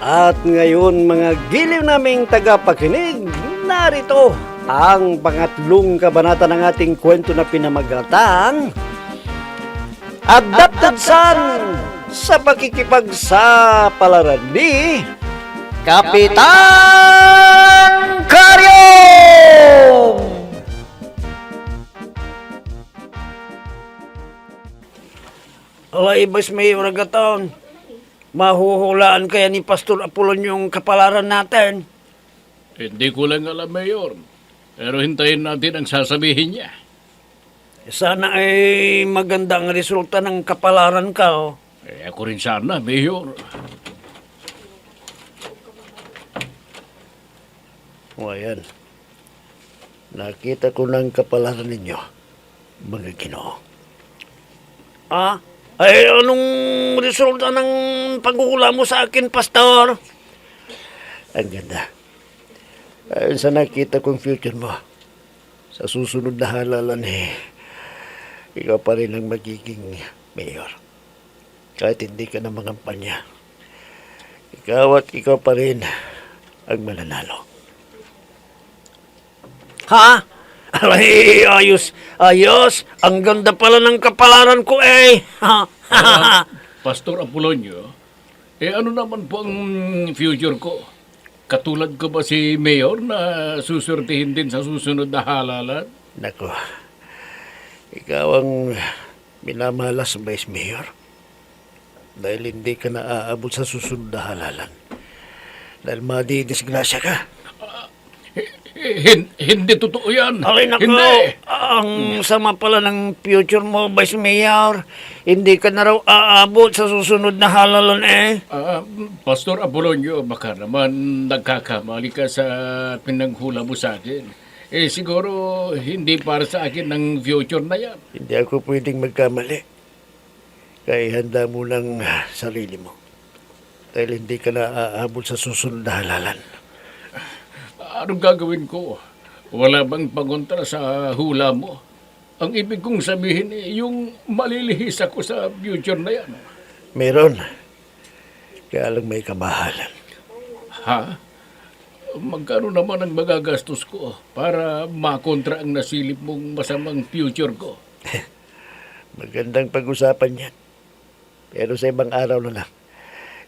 At ngayon mga giliw naming tagapakinig, narito ang pangatlong kabanata ng ating kwento na pinamagatang Adopted Son sa pakikipagsapalaran ni Kapitan Karyong! Alay, Bas Mayor Agaton, mahuhulaan kaya ni Pastor Apolon yung kapalaran natin? Hindi ko lang alam, Mayor. Pero hintayin natin ang sasabihin niya. Sana ay magandang resulta ng kapalaran ka, oh. Ako rin sana, Mayor. O, ayan. Nakita ko ng kapalaran ninyo, mga Ginoo. Ah? Ay, anong resulta ng pagkuhula mo sa akin, Pastor? Ang ganda. Ayon sa nakita kong future mo, sa susunod na halalan ikaw pa rin ang magiging mayor. Kahit hindi ka na mangampanya, ikaw at ikaw pa rin ang mananalo. Ha? Ay, ayos. Ayos. Ang ganda pala ng kapalaran ko eh. Pastor Apolonio, ano naman po ang future ko? Katulad ko ba si Mayor na susurtihin din sa susunod na halalan? Nako, ikaw ang minamalas, Vice Mayor. Dahil hindi ka na aabot sa susunod na halalan. Dahil madidisgrasya ka. Hindi totoo yan. Ay, nako. Hindi. Ang sama pala ng future mo, Vice Mayor. Hindi ka na raw aabot sa susunod na halalan eh. Pastor Apolonio, baka naman nagkakamali ka sa pinanghula mo sa akin. Siguro hindi para sa akin ang future na yan. Hindi ako pwedeng magkamali. Kaya handa mo ng sarili mo. Dahil hindi ka na aabot sa susunod na halalan. Anong gagawin ko? Wala bang pagontra sa hula mo? Ang ibig kong sabihin yung malilihis ako sa future na yan. Meron. Kaya lang may kamahalan. Ha? Magkano naman ang magagastos ko para makontra ang nasilip mong masamang future ko? Magandang pag-usapan yan. Pero sa ibang araw na lang.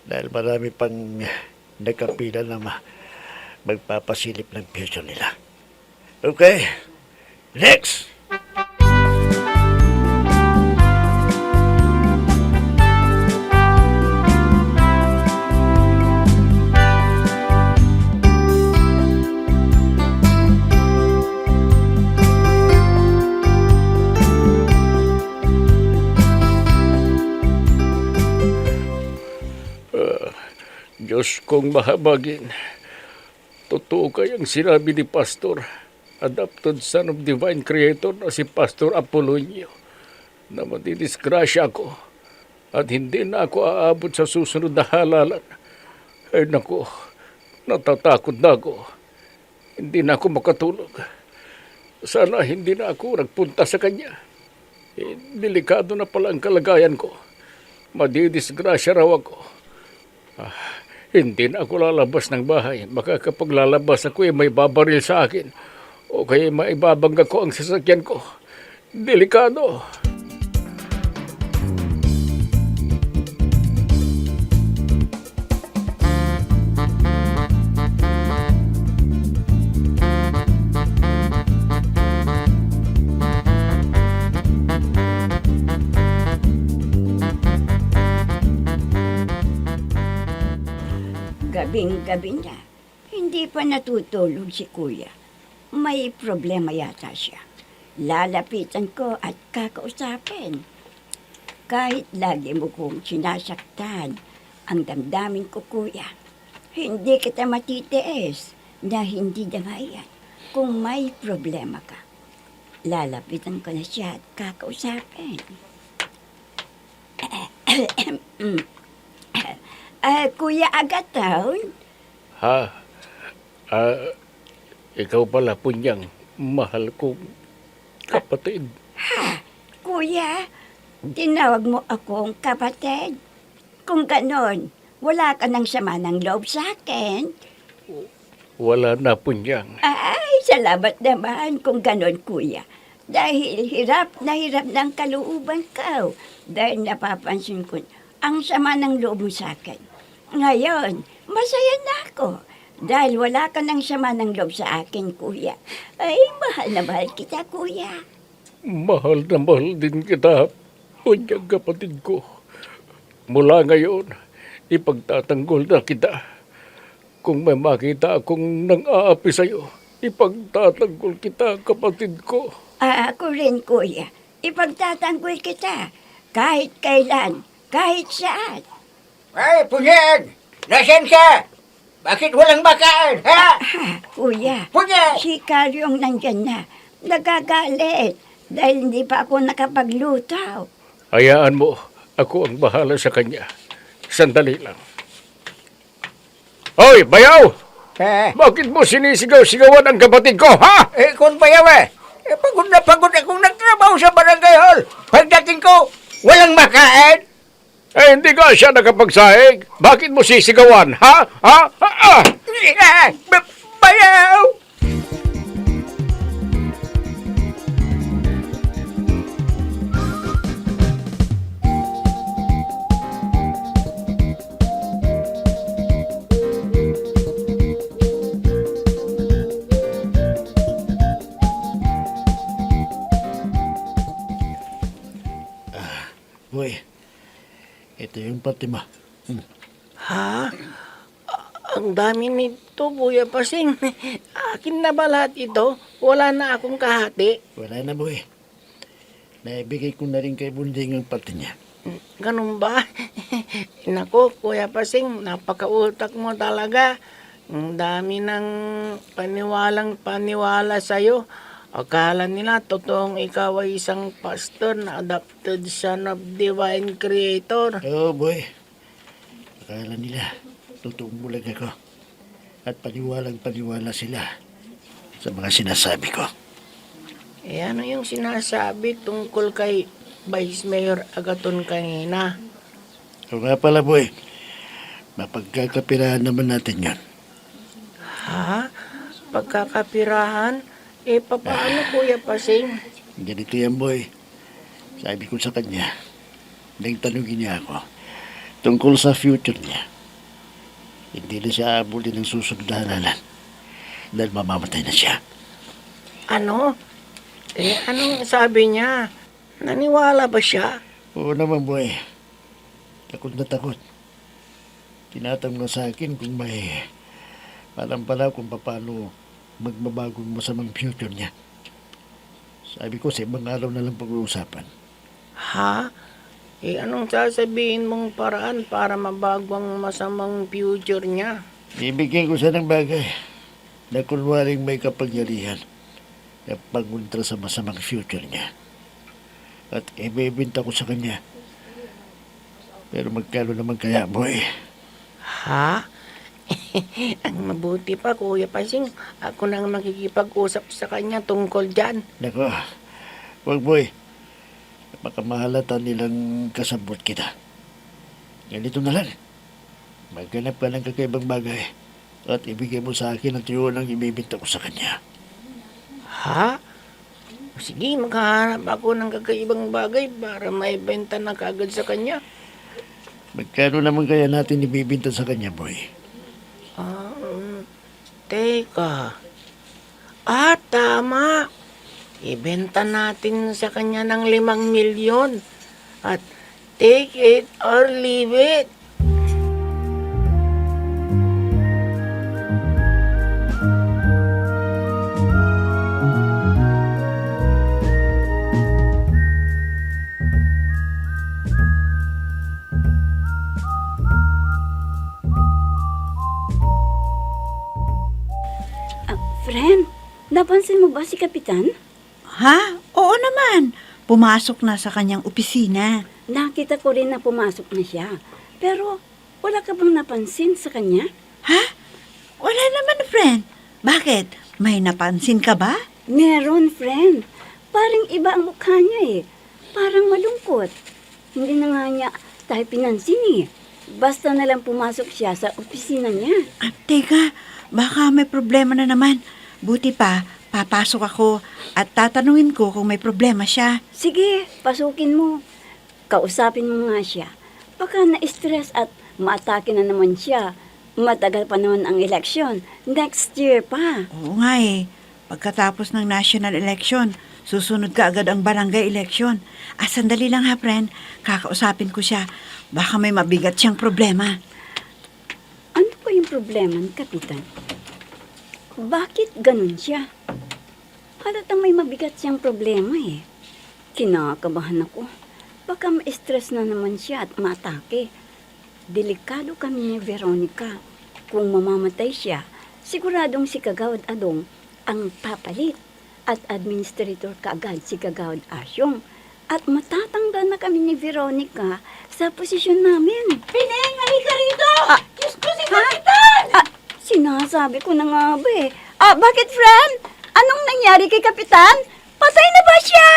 Dahil marami pang nakapila na magpapasilip ng future nila. Okay? Next! Diyos kong mahabagin. Totoo kayang sinabi ni Pastor, adopted son of divine creator na si Pastor Apolonio, na matidisgrasya ako at hindi na ako aabot sa susunod na halalan. Ay naku, natatakot na ako. Hindi na ako makatulog. Sana hindi na ako nagpunta sa kanya. Delikado na pala ang kalagayan ko. Madidisgrasya raw ako. Hindi na ako lalabas ng bahay. Baka kapag lalabas ako may babaril sa akin. O kaya maibabangga ko ang sasakyan ko. Delikado. Gabing-gabi na, hindi pa natutulog si Kuya. May problema yata siya. Lalapitan ko at kakausapin. Kahit lagi mo kong sinasaktan ang damdamin ko, Kuya, hindi kita matitiis na hindi damayan kung may problema ka. Lalapitan ko na siya at kakausapin. Kuya Agaton? Ha? Ikaw pala, Punyang, mahal kong kapatid. Ha? Kuya, tinawag mo akong kapatid? Kung ganon, wala ka ng sama ng loob sa akin. Wala na po niyang. Ay, salamat naman kung ganon, kuya. Dahil hirap ng kalooban ko. Dahil napapansin ko, ang sama ng loob mo sa akin. Ngayon, masaya na ako. Dahil wala ka ng sama ng loob sa akin, kuya. Ay, mahal na mahal kita, kuya. Mahal na mahal din kita, Unyang kapatid ko. Mula ngayon, ipagtatanggol na kita. Kung may makita akong nang-aapi sa'yo, ipagtatanggol kita, kapatid ko. Ako rin, kuya. Ipagtatanggol kita. Kahit kailan, kahit saan. Ay, Punyag! Nasaan ka? Bakit walang makain, ha? Kuya, Punyag! si Karyong nandyan na. Nagagalit dahil hindi pa ako nakapagluto. Hayaan mo, ako ang bahala sa kanya. Sandali lang. Hoy, bayaw! Bakit mo sinisigaw-sigawan ang kapatid ko, ha? Kung bayaw pagod na pagod akong nagtrabaho sa barangay hall. Pagdating ko, walang makain. Hindi ka siya nakapagsahig. Bakit mo sisigawan, ha? Ha? Bayaw! Boy, ito yung pati mo. Ha? Ang dami nito, Kuya Pasing. Akin na ba lahat ito? Wala na akong kahati. Wala na, boy. Naibigay ko na rin kay Bunding ang pati niya. Ganun ba? Nako, Kuya Pasing, napakautak mo talaga. Ang dami ng paniwalang-paniwala sa'yo. Akala nila totoong ikaw ay isang pastor na adopted son of divine creator. Oo, boy. Akala nila, totoong bulag ako. At paniwalang-paniwala sila sa mga sinasabi ko. Ano yung sinasabi tungkol kay Vice Mayor Agaton kanina? O nga pala, boy. Mapagkakapirahan naman natin yon. Ha? Pagkakapirahan? Paano, Kuya Pasing? Ganito yan, boy. Sabi ko sa kanya, nang tanungin niya ako tungkol sa future niya. Hindi na siya abulin ng susunod na halalan dahil mamamatay na siya. Ano? Anong sabi niya? Naniwala ba siya? Oo naman, boy. Takot na takot. Tinatanong sa akin kung may alam pala kung paano magbabago ang masamang future niya. Sabi ko sa ibang araw na lang pag-uusapan. Ha? Anong sasabihin mong paraan para mabago ang masamang future niya? Ibigyan ko siya ng bagay na kunwaring may kapangyarihan na panguntra sa masamang future niya. At ibibinta ko sa kanya. Pero magkano naman kaya, boy? Ha? Ang mabuti pa, Kuya Pasing, ako nang makikipag-usap sa kanya tungkol dyan. Nako, wag, boy. Baka mahalata nilang kasabot kita. Ganito na lang. Maghanap ka ng kakaibang bagay at ibigay mo sa akin ang tiyo ng ibibinta ko sa kanya. Ha? Sige, maghahanap ako ng kakaibang bagay para maibenta na kagad sa kanya. Magkano naman kaya natin ibibinta sa kanya, boy? Teka. Tama. Ibenta natin sa kanya ng 5 milyon. At take it or leave it. Friend, napansin mo ba si Kapitan? Ha? Oo naman. Pumasok na sa kanyang opisina. Nakita ko rin na pumasok na siya. Pero wala ka bang napansin sa kanya? Ha? Wala naman, friend. Bakit? May napansin ka ba? Meron, friend. Parang iba ang mukha niya eh. Parang malungkot. Hindi na nga niya tayo pinansin eh. Basta na lang pumasok siya sa opisina niya. Teka, baka may problema na naman. Buti pa, papasok ako at tatanungin ko kung may problema siya. Sige, pasukin mo. Kausapin mo nga siya. Baka na-stress at maatake na naman siya. Matagal pa naman ang eleksyon. Next year pa. Oo nga eh. Pagkatapos ng national election, susunod ka agad ang barangay election. Sandali lang ha, friend. Kakausapin ko siya. Baka may mabigat siyang problema. Ano po yung problema ni Kapitan? Bakit ganun siya? Halatang may mabigat siyang problema eh. Kinakabahan ako. Baka ma-stress na naman siya at matake. Delikado kami ni Veronica. Kung mamamatay siya, siguradong si Kagawad Adong ang papalit at administrator kaagad si Kagawad Asyong. At matatanggal na kami ni Veronica sa posisyon namin. Pineng, halika rito! Diyos ko, si Sinasabi ko na nga ba eh. Bakit, friend? Anong nangyari kay Kapitan? Patay na ba siya?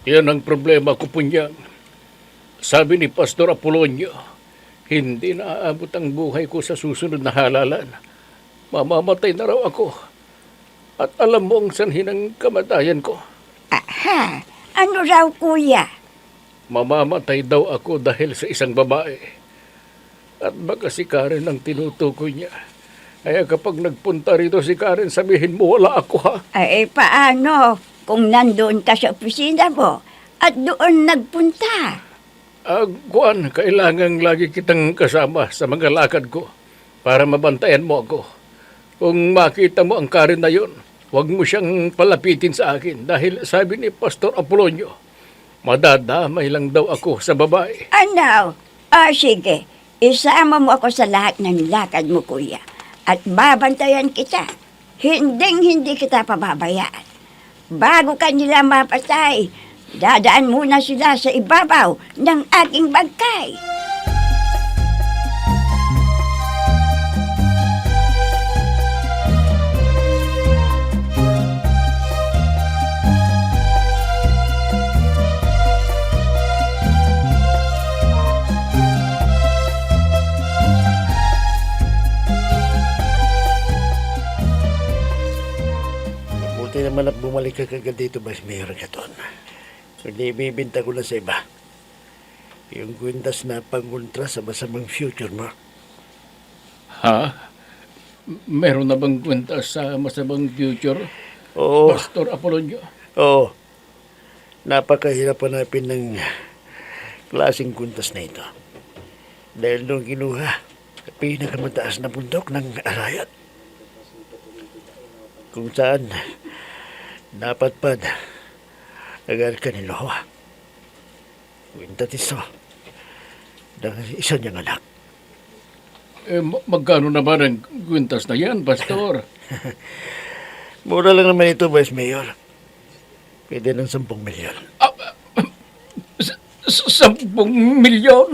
Yan ang problema ko po niyan. Sabi ni Pastor Apolonio, hindi na aabot ang buhay ko sa susunod na halalan. Mamamatay na raw ako. At alam mo ang sanhi ng kamatayan ko. Aha, ano raw kuya? Mamamatay daw ako dahil sa isang babae. At baka si Karen ang tinutukoy niya. Kaya kapag nagpunta rito si Karen, sabihin mo wala ako ha. Paano kung nandoon ka sa opisina mo at doon nagpunta? Kuan, kailangang lagi kitang kasama sa mga lakad ko para mabantayan mo ako. Kung makita mo ang Karen na yun, huwag mo siyang palapitin sa akin dahil sabi ni Pastor Apolonio, madadamay lang daw ako sa babae. Ano? Sige. Isama mo ako sa lahat ng lakad mo, kuya. At babantayan kita. Hinding-hindi kita pababayaan. Bago ka nila mapatay, dadaan muna sila sa ibabaw ng aking bangkay. Buti naman at bumalik ka kagad dito, Vice Mayor Agaton. Hindi ibibinta ko na sa iba. Yung kwintas na pangontra sa masamang future mo. Ha? Meron na bang kwenta sa masamang future, Oo, Pastor Apolonio? oo. Napakahirap hanapin ng klaseng kwintas na ito. Dahil nung kinuha sa pinakamataas na bundok ng Arayat. Kung saan napatpad ang arka ni Loa. Kwinta tiso ng isa niyang anak. Magkano naman ang kwintas na yan, Pastor? Mura lang naman ito, Vice Mayor. Pwede ng 10 milyon. 10 milyon?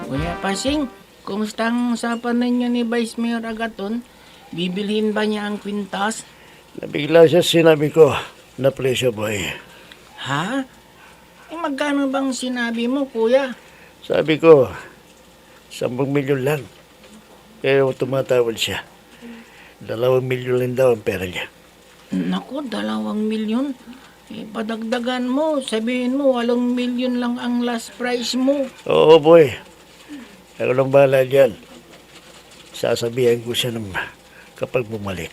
Kuya Pasing, kumusta ang usapan ninyo ni Vice Mayor Agaton? Bibilhin ba niya ang kwintas? Nabigla siya sinabi ko na presyo, boy. Ha? Magkano bang sinabi mo, kuya? Sabi ko, 10 milyon lang. Pero tumatawad siya. 2 milyon lang daw ang pera niya. Naku, 2 milyon. Padagdagan mo, sabihin mo, 8 milyon lang ang last price mo. Oo, boy. Ako lang bahala dyan. Sasabihan ko siya ng kapag bumalik.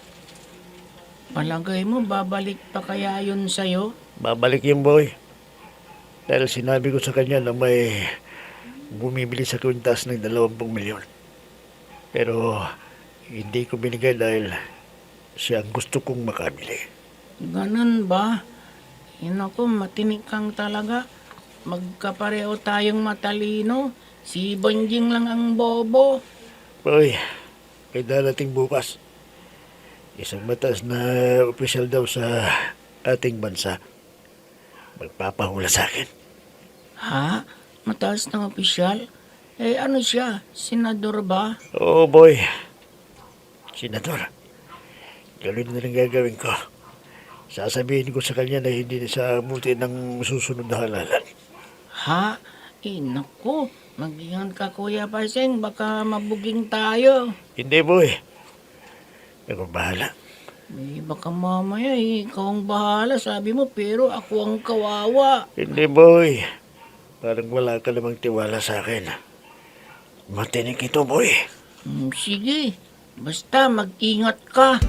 Palagay mo, babalik pa kaya yun sa'yo? Babalik yung boy. Dahil sinabi ko sa kanya na may bumibili sa kwintas ng 20 milyon. Pero hindi ko binigay dahil siya ang gusto kong makabili. Ganun ba? Ako, matinik kang talaga. Magkapareho tayong matalino. Si Bonjing lang ang bobo. Boy, may darating bukas. Isang mataas na opisyal daw sa ating bansa. Magpapahula sa akin. Ha? Mataas na opisyal? Ano siya? Senador ba? Oo, boy. Senador, gano'n na lang gagawin ko. Sasabihin ko sa kanya na hindi na siya abuti ng susunod na halalan. Ha? Naku. Mag-ingat ka, Kuya Paseng. Baka mabuging tayo. Hindi, boy. Ako bahala. Baka mamaya ikaw ang bahala, sabi mo, pero ako ang kawawa. Hindi, boy. Parang wala ka namang tiwala sa akin. Matinik ito, boy. Sige. Basta mag-ingat ka.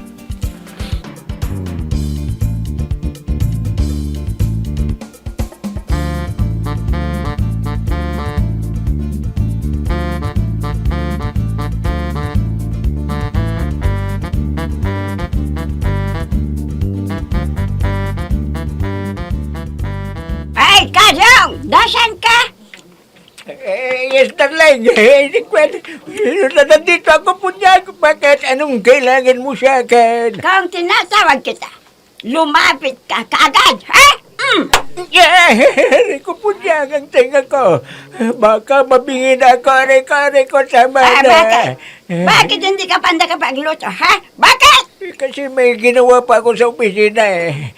Ay, Kajong! Nasaan ka? Yes, darling. Hindi kwento. Nandito ako po niya. Bakit? Anong kailangan mo sa akin? Kung tinatawag kita, lumapit ka kaagad, ha? Hari ko po niya ang tinga ko. Baka mabingin ako. Aray ko sama na. Bakit? Bakit hindi ka pa nakapagluto, ha? Bakit? Kasi may ginawa pa ako sa opisina eh.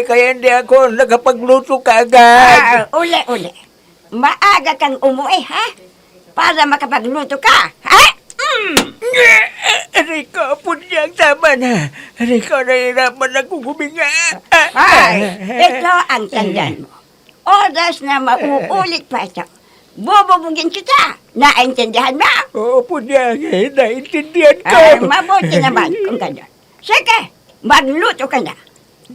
Kaya hindi ako nakapagluto kaagad. Uli. Maaga kang umuwi, ha? Para makapagluto ka, ha? Aray ko po niya tama na. Aray ko, nahihirapan ako huminga. Ay, ito ang tandaan mo. Oras na mauulit pa ito. Bububugin kita. Naintindihan mo? Oo po niya. Naintindihan ko. Ay, mabuti naman kung gano'n. Sige, magluto ka na.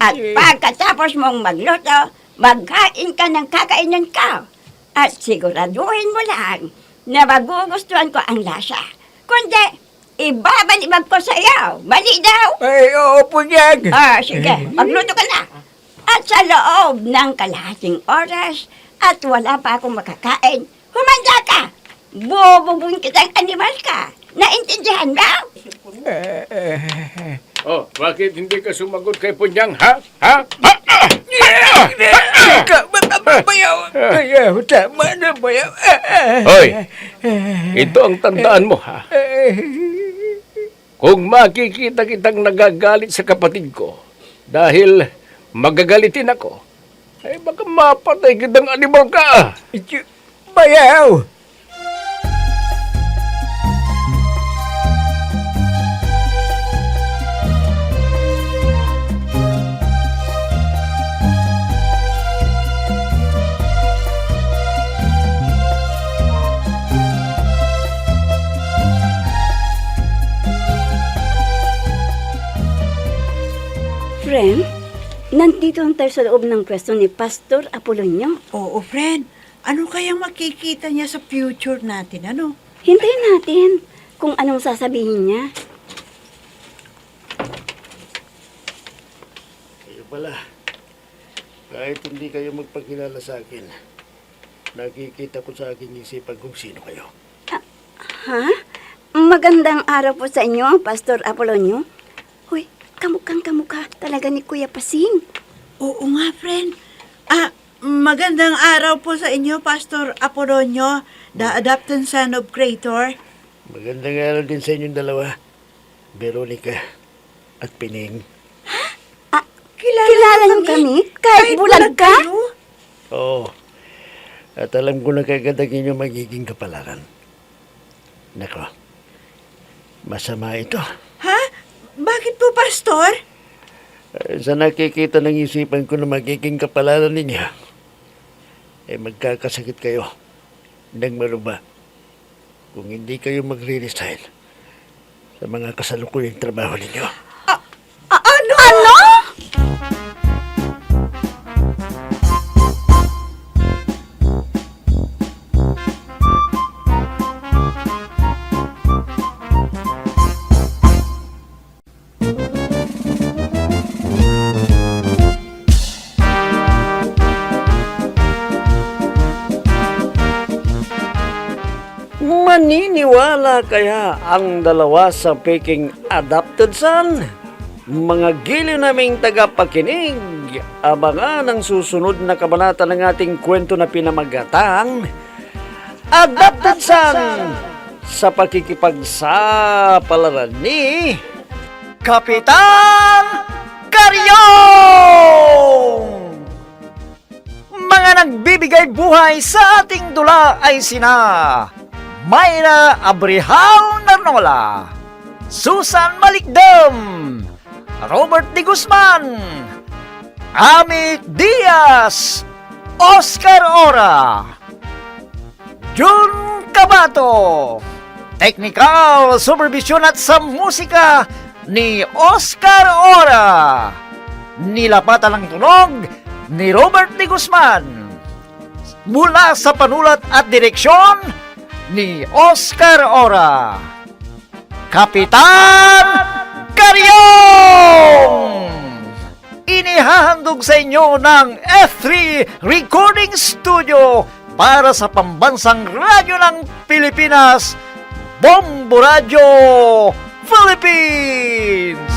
At pagkatapos mong magluto, magkain ka ng kakainin ka. At siguraduhin mo lang na magugustuhan ko ang lasa. Kundi, ibabalibag ko sa iyo. Mali daw. Ay, oo po niya. Sige, magluto ka na. At sa loob ng kalahating oras at wala pa akong makakain, humanda ka. Bububun kitang animal ka. Naintindihan mo? Oh, bakit hindi ka sumagot kay Punyang, ha? Bayaw, tama na bayaw. Hoy, ito ang tandaan mo, ha? Kung makikita kitang nagagalit sa kapatid ko dahil magagalitin ako, ay baka mapatay kitang animal ka. Bayaw! Friend, nandito tayo sa loob ng pwesto ni Pastor Apolonio. Oo, friend. Ano kayang makikita niya sa future natin, ano? Hintayin natin kung anong sasabihin niya. Kayo pala. Kahit hindi kayo magpakilala sa akin, nakikita ko sa aking isipan kung sino kayo. Ha? Magandang araw po sa inyo, Pastor Apolonio. Hoy, kamukha talaga ni Kuya Pasing. Oo nga, friend. Magandang araw po sa inyo, Pastor Apolonio, the adopted son of Creator. Magandang araw din sa inyong dalawa, Veronica at Pining. Kilala niyo kami? Kahit bulag ka? kayo? Oo. At alam ko na kagad ang inyong magiging kapalaran. Nako, masama ito. Ha? Bakit po, Pastor? Sa nakikita ng isipan ko na magiging kapalaran ninyo, magkakasakit kayo ng maluba kung hindi kayo magre-resign sa mga kasalukuyang trabaho ninyo. Ano? Maniniwala kaya ang dalawa sa peking adopted son? Mga giliw naming tagapakinig, abangan ang susunod na kabanata ng ating kwento na pinamagatang Adopted Son sa pakikipagsapalaran ni Kapitan Karyong! Mga nagbibigay buhay sa ating dula ay sina Mayra Abrihal Narnola, Susan Malikdam, Robert D. Guzman, Amit Diaz, Oscar Ora, Jun Cabato, Technical Supervision at sa musika ni Oscar Ora, nilapatan ng tunog ni Robert D. Guzman, mula sa panulat at direksyon ni Oscar Ora. Kapitan Karyong! Inihahandog sa inyo ng F3 Recording Studio para sa pambansang radyo ng Pilipinas, Bombo Radio Philippines!